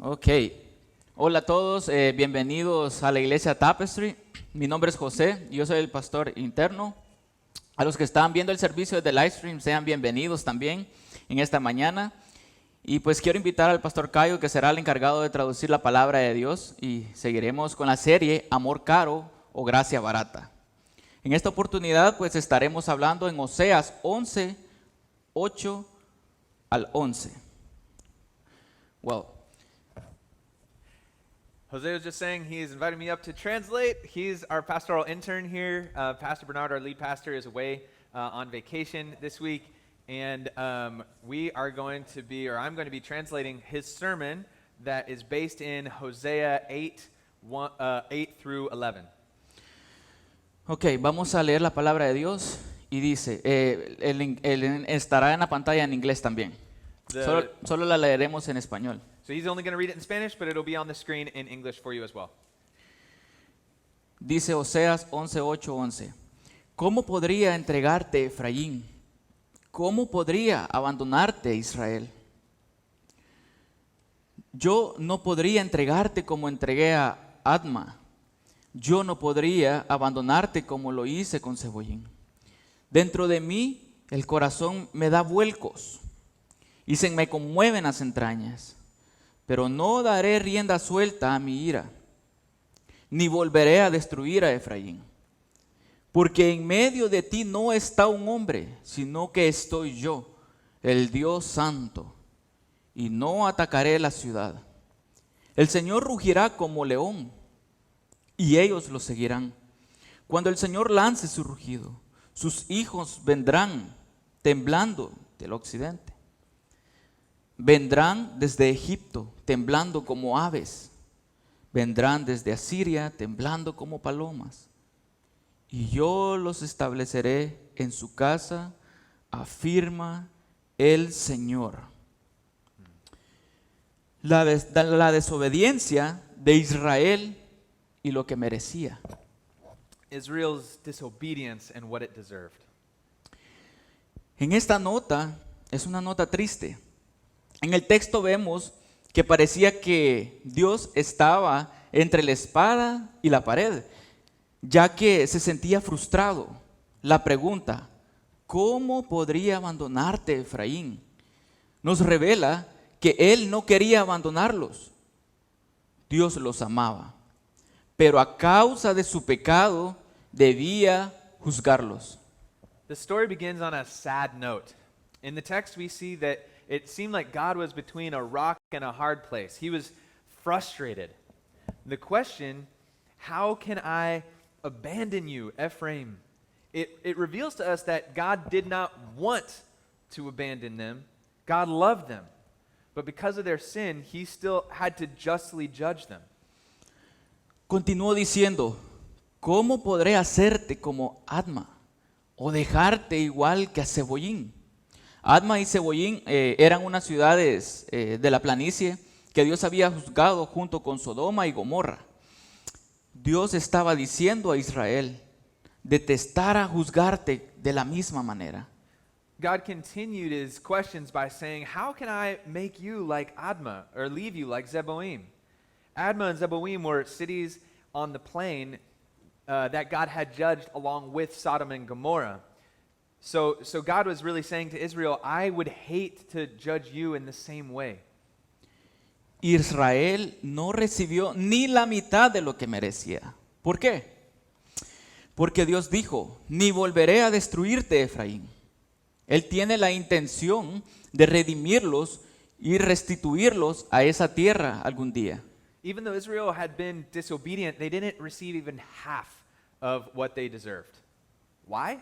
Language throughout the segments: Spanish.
Ok, hola a todos, bienvenidos a la iglesia Tapestry. Mi nombre es José, yo soy el pastor interno. A los que están viendo el servicio de live stream, sean bienvenidos también en esta mañana. Y pues quiero invitar al pastor Cayo, que será el encargado de traducir la palabra de Dios, y seguiremos con la serie Amor Caro o Gracia Barata. En esta oportunidad pues estaremos hablando en Oseas 11, 8 al 11. Wow. Jose was just saying he's invited me up to translate. He's our pastoral intern here. Pastor Bernard, our lead pastor, is away on vacation this week. And I'm going to be translating his sermon that is based in Hosea 8 through 11. Ok, vamos a leer la palabra de Dios y dice, estará en la pantalla en inglés también. Solo la leeremos en español. So he's only going to read it in Spanish, but it'll be on the screen in English for you as well. Dice Oseas 11:8, 11. ¿Cómo podría entregarte, Efraín? ¿Cómo podría abandonarte, Israel? Yo no podría entregarte como entregué a Adma. Yo no podría abandonarte como lo hice con Zeboyín. Dentro de mí el corazón me da vuelcos y se me conmueven las entrañas. Pero no daré rienda suelta a mi ira, ni volveré a destruir a Efraín. Porque en medio de ti no está un hombre, sino que estoy yo, el Dios Santo, y no atacaré la ciudad. El Señor rugirá como león, y ellos lo seguirán. Cuando el Señor lance su rugido, sus hijos vendrán temblando del occidente. Vendrán desde Egipto, temblando como aves. Vendrán desde Asiria, temblando como palomas. Y yo los estableceré en su casa, afirma el Señor. La desobediencia de Israel y lo que merecía. Israel's disobedience and what it deserved. En esta nota, es una nota triste. En el texto vemos que parecía que Dios estaba entre la espada y la pared, ya que se sentía frustrado. La pregunta, ¿cómo podría abandonarte, Efraín? Nos revela que Él no quería abandonarlos. Dios los amaba, pero a causa de su pecado debía juzgarlos. The story begins on a sad note. In the text we see that it seemed like God was between a rock and a hard place. He was frustrated. The question, how can I abandon you, Ephraim? It reveals to us that God did not want to abandon them. God loved them. But because of their sin, he still had to justly judge them. Continuó diciendo, ¿cómo podré hacerte como Adma o dejarte igual que a Zeboyín? Adma y Zeboyín eran unas ciudades de la planicie que Dios había juzgado junto con Sodoma y Gomorra. Dios estaba diciendo a Israel, detestara juzgarte de la misma manera. God continued his questions by saying, how can I make you like Admah or leave you like Zeboim? Admah and Zeboim were cities on the plain that God had judged along with Sodom and Gomorrah. So God was really saying to Israel, I would hate to judge you in the same way. Israel no recibió ni la mitad de lo que merecía. ¿Por qué? Porque Dios dijo, ni volveré a destruirte, Efraín. Él tiene la intención de redimirlos y restituirlos a esa tierra algún día. Even though Israel had been disobedient, they didn't receive even half of what they deserved. Why?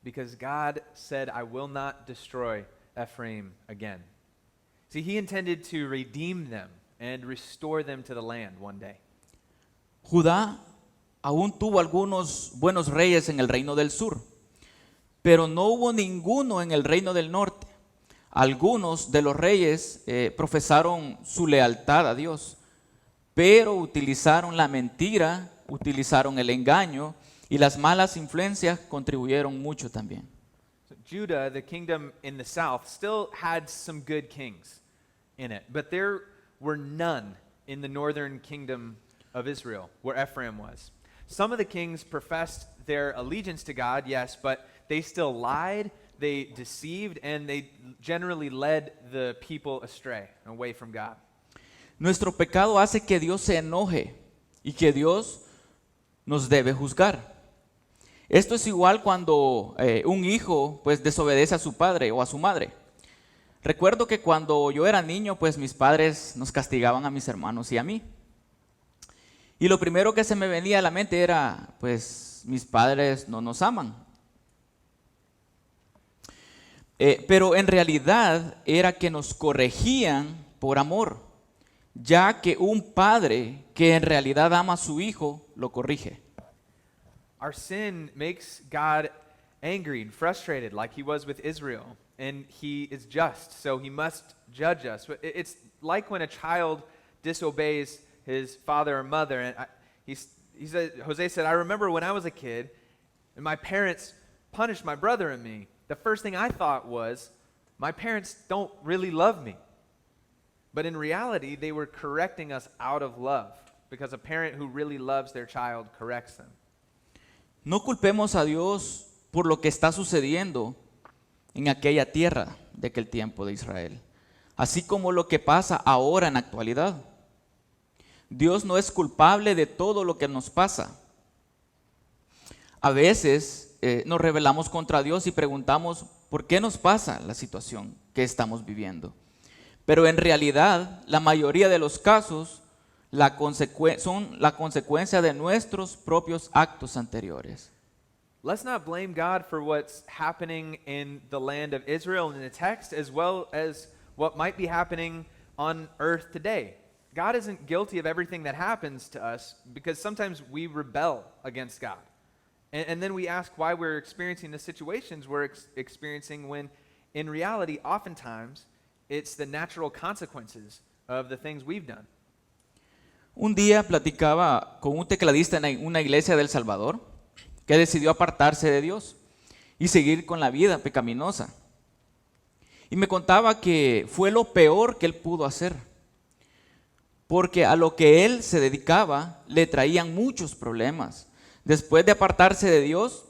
Because God said, I will not destroy Ephraim again. See, he intended to redeem them and restore them to the land one day. Judá aún tuvo algunos buenos reyes en el reino del sur, pero no hubo ninguno en el reino del norte. Algunos de los reyes profesaron su lealtad a Dios, pero utilizaron la mentira, utilizaron el engaño, y las malas influencias contribuyeron mucho también. So Judah, the kingdom in the south, still had some good kings in it, but their were none in the northern kingdom of Israel, where Ephraim was. Some of the kings professed their allegiance to God, yes, but they still lied, they deceived, and they generally led the people astray, away from God. Nuestro pecado hace que Dios se enoje y que Dios nos debe juzgar. Esto es igual cuando un hijo pues desobedece a su padre o a su madre. Recuerdo que cuando yo era niño, pues mis padres nos castigaban a mis hermanos y a mí. Y lo primero que se me venía a la mente era, pues mis padres no nos aman. Pero en realidad era que nos corregían por amor, ya que un padre que en realidad ama a su hijo lo corrige. Our sin makes God angry and frustrated like he was with Israel. And he is just, so he must judge us. It's like when a child disobeys his father or mother. And Jose said, I remember when I was a kid and my parents punished my brother and me. The first thing I thought was, my parents don't really love me. But in reality, they were correcting us out of love, because a parent who really loves their child corrects them. No culpemos a Dios por lo que está sucediendo en aquella tierra de aquel tiempo de Israel, así como lo que pasa ahora en la actualidad. Dios no es culpable de todo lo que nos pasa. A veces nos rebelamos contra Dios y preguntamos por qué nos pasa la situación que estamos viviendo. Pero en realidad, la mayoría de los casos son la consecuencia de nuestros propios actos anteriores. Let's not blame God for what's happening in the land of Israel in the text, as well as what might be happening on earth today. God isn't guilty of everything that happens to us, because sometimes we rebel against God. And then we ask why we're experiencing the situations we're experiencing, when in reality, oftentimes, it's the natural consequences of the things we've done. Un día platicaba con un tecladista en una iglesia de El Salvador que decidió apartarse de Dios y seguir con la vida pecaminosa. Y me contaba que fue lo peor que él pudo hacer, porque a lo que él se dedicaba le traían muchos problemas. Después de apartarse de Dios,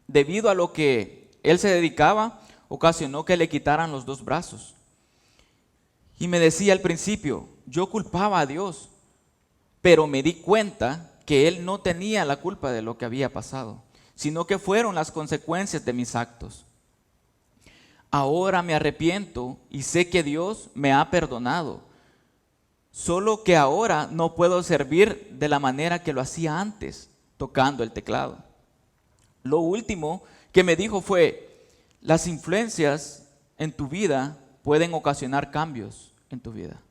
debido a lo que él se dedicaba, ocasionó que le quitaran los 2 brazos. Y me decía al principio, yo culpaba a Dios, pero me di cuenta que él no tenía la culpa de lo que había pasado, sino que fueron las consecuencias de mis actos. Ahora me arrepiento y sé que Dios me ha perdonado, solo que ahora no puedo servir de la manera que lo hacía antes, tocando el teclado. Lo último que me dijo fue, las influencias en tu vida pueden ocasionar cambios en tu vida.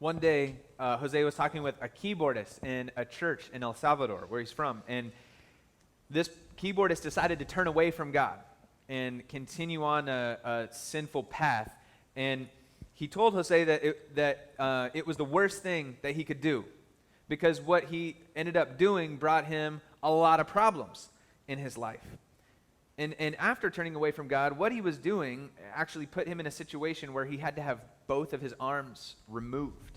One day, Jose was talking with a keyboardist in a church in El Salvador, where he's from, and this keyboardist decided to turn away from God and continue on a sinful path. And he told Jose that it was the worst thing that he could do, because what he ended up doing brought him a lot of problems in his life. And after turning away from God, what he was doing actually put him in a situation where he had to have both of his arms removed.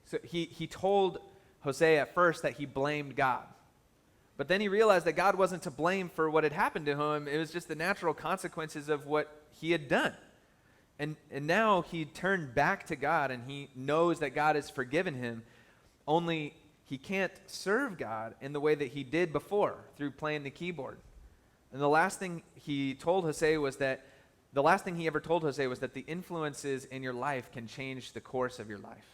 So he told Jose at first that he blamed God. But then he realized that God wasn't to blame for what had happened to him. It was just the natural consequences of what he had done. And now he turned back to God, and he knows that God has forgiven him. Only he can't serve God in the way that he did before, through playing the keyboard. And the last thing he ever told Jose was that the influences in your life can change the course of your life.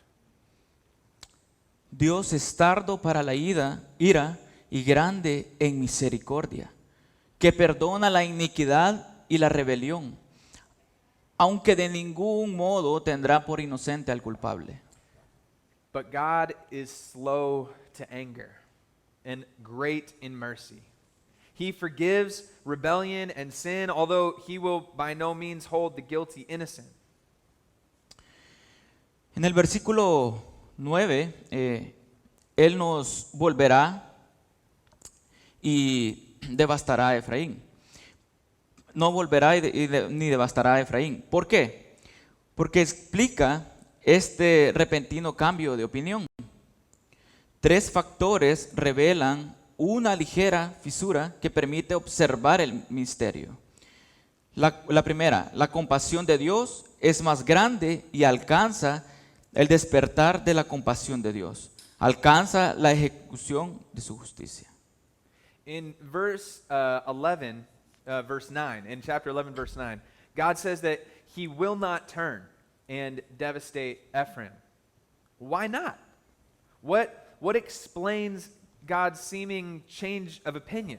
Dios es tardo para la ira y grande en misericordia, que perdona la iniquidad y la rebelión, aunque de ningún modo tendrá por inocente al culpable. But God is slow to anger and great in mercy. He forgives rebellion and sin, although he will by no means hold the guilty innocent. En el versículo 9, Él nos volverá y devastará a Efraín. No volverá ni devastará a Efraín. ¿Por qué? Porque explica este repentino cambio de opinión? 3 factores revelan una ligera fisura que permite observar el misterio. La primera, la compasión de Dios es más grande y alcanza el despertar de la compasión de Dios. Alcanza la ejecución de su justicia. In verse 11, verse 9, in chapter 11, verse 9, God says that he will not turn and devastate Ephraim. Why not? What explains God's seeming change of opinion?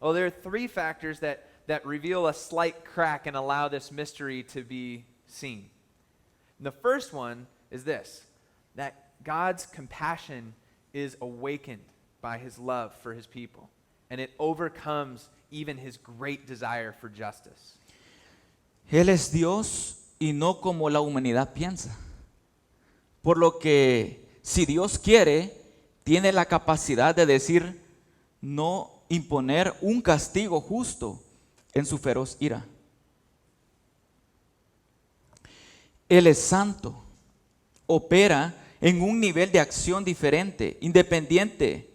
Well, there are 3 factors that reveal a slight crack and allow this mystery to be seen. And the first one is this, that God's compassion is awakened by his love for his people, and it overcomes even his great desire for justice. Él es Dios y no como la humanidad piensa. Por lo que si Dios quiere, tiene la capacidad de decir, no imponer un castigo justo en su feroz ira. Él es santo, opera en un nivel de acción diferente, independiente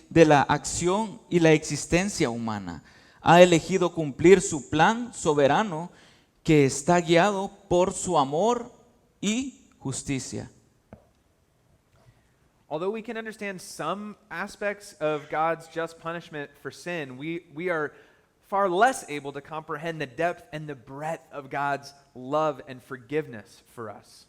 de la acción y la existencia humana. Ha elegido cumplir su plan soberano que está guiado por su amor y justicia. Although we can understand some aspects of God's just punishment for sin, we are far less able to comprehend the depth and the breadth of God's love and forgiveness for us.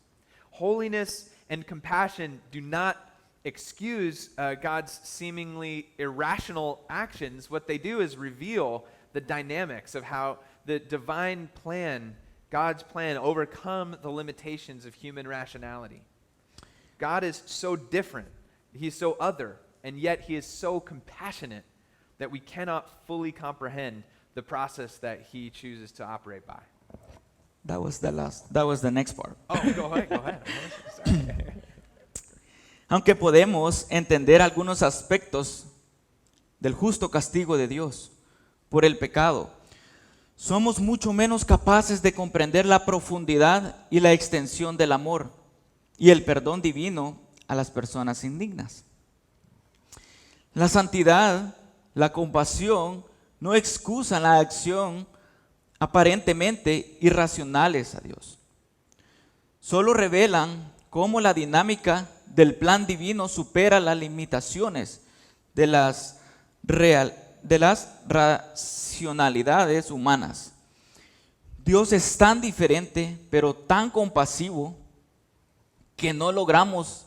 Holiness and compassion do not excuse God's seemingly irrational actions. What they do is reveal the dynamics of how the divine plan, God's plan, overcome the limitations of human rationality. God is so different, he's so other, and yet he is so compassionate that we cannot fully comprehend the process that he chooses to operate by. That was the next part. Oh, go ahead. Sorry. Aunque podemos entender algunos aspectos del justo castigo de Dios por el pecado, somos mucho menos capaces de comprender la profundidad y la extensión del amor y el perdón divino a las personas indignas. La santidad, la compasión, no excusan la acción aparentemente irracionales a Dios. Solo revelan cómo la dinámica del plan divino supera las limitaciones de las racionalidades humanas. Dios es tan diferente, pero tan compasivo, que no logramos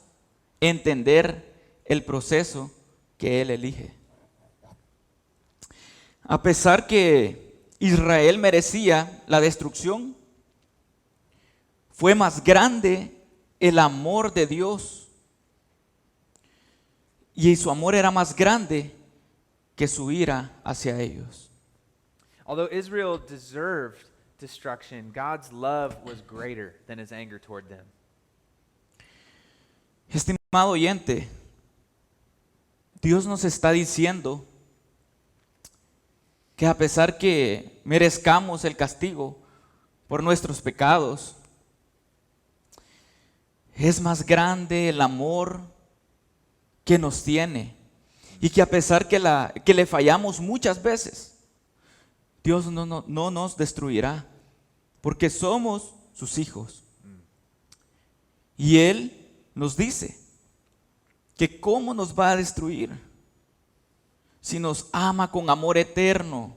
entender el proceso que Él elige. A pesar que Israel merecía la destrucción, fue más grande el amor de Dios, y su amor era más grande que su ira hacia ellos. Although Israel deserved destruction, God's love was greater than his anger toward them. Estimado oyente, Dios nos está diciendo que a pesar que merezcamos el castigo por nuestros pecados, es más grande el amor que nos tiene, y que a pesar que le fallamos muchas veces, Dios no nos destruirá, porque somos sus hijos. Y Él nos dice que cómo nos va a destruir si nos ama con amor eterno,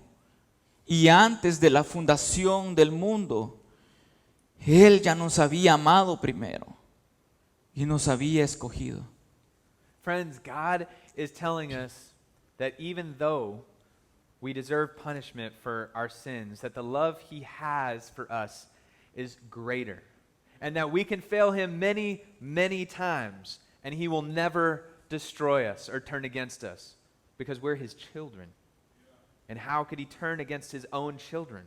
y antes de la fundación del mundo Él ya nos había amado primero y nos había escogido. Friends, God is telling us that even though we deserve punishment for our sins, that the love he has for us is greater, and that we can fail him many, many times, and he will never destroy us or turn against us, because we're his children. And how could he turn against his own children?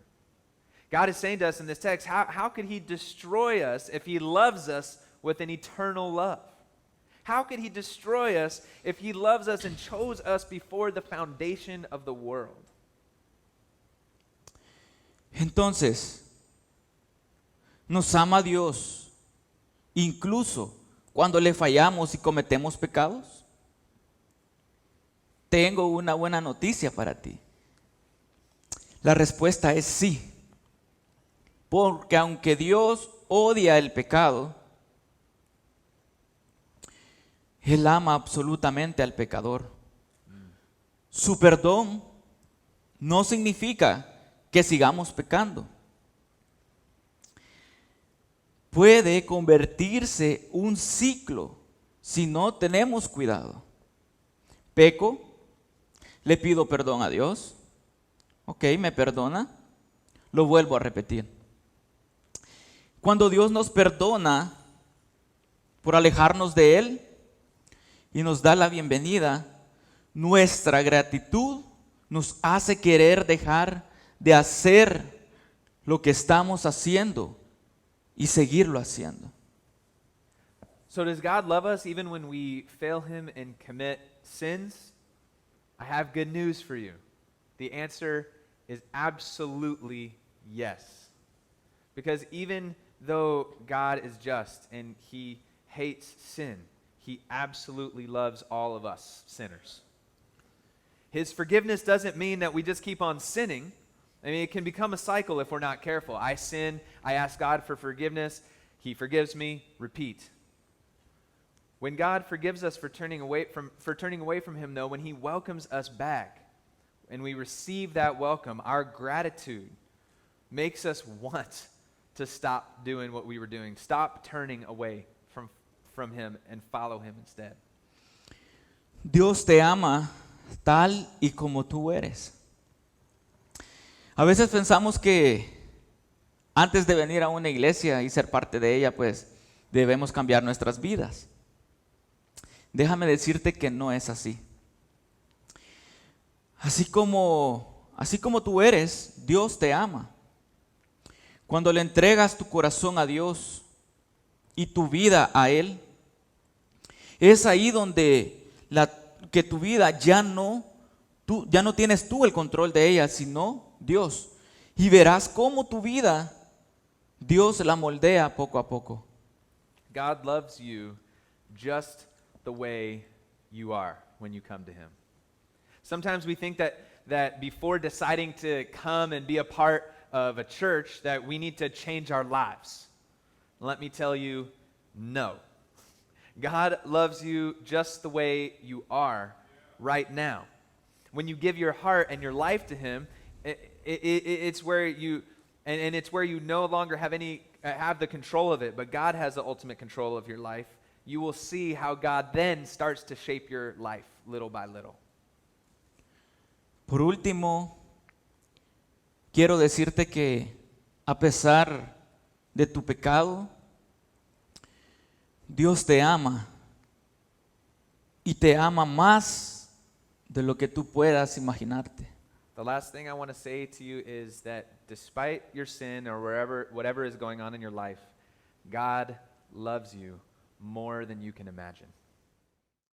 God is saying to us in this text, how could he destroy us if he loves us with an eternal love? How could he destroy us if he loves us and chose us before the foundation of the world? Entonces, ¿Nos ama Dios incluso cuando le fallamos y cometemos pecados? Tengo una buena noticia para ti. La respuesta es sí. Porque aunque Dios odia el pecado, Él ama absolutamente al pecador. Su perdón no significa que sigamos pecando. Puede convertirse un ciclo si no tenemos cuidado. Peco, le pido perdón a Dios. Ok, me perdona. Lo vuelvo a repetir. Cuando Dios nos perdona por alejarnos de Él y nos da la bienvenida, nuestra gratitud nos hace querer dejar de hacer lo que estamos haciendo y seguirlo haciendo. So does God love us even when we fail him and commit sins? I have good news for you. The answer is absolutely yes. Because even though God is just and he hates sin, he absolutely loves all of us sinners. His forgiveness doesn't mean that we just keep on sinning. I mean, it can become a cycle if we're not careful. I sin, I ask God for forgiveness, he forgives me, repeat. When God forgives us for turning away from him, though, when he welcomes us back and we receive that welcome, our gratitude makes us want to stop doing what we were doing, stop turning away from him and follow him instead. Dios te ama tal y como tú eres. A veces pensamos que antes de venir a una iglesia y ser parte de ella, pues debemos cambiar nuestras vidas. Déjame decirte que no es así. Así como tú eres, Dios te ama. Cuando le entregas tu corazón a Dios y tu vida a Él, es ahí donde que tu vida ya no tienes tú el control de ella, sino Dios. Y verás cómo tu vida, Dios la moldea poco a poco. God loves you just the way you are when you come to him. Sometimes we think that before deciding to come and be a part of a church that we need to change our lives. Let me tell you, no. God loves you just the way you are right now. When you give your heart and your life to him, it's where you and it's where you no longer have the control of it, but God has the ultimate control of your life. You will see how God then starts to shape your life little by little. Por último, quiero decirte que a pesar de tu pecado, Dios te ama y te ama más de lo que tú puedas imaginarte. The last thing I want to say to you is that despite your sin or whatever is going on in your life, God loves you more than you can imagine.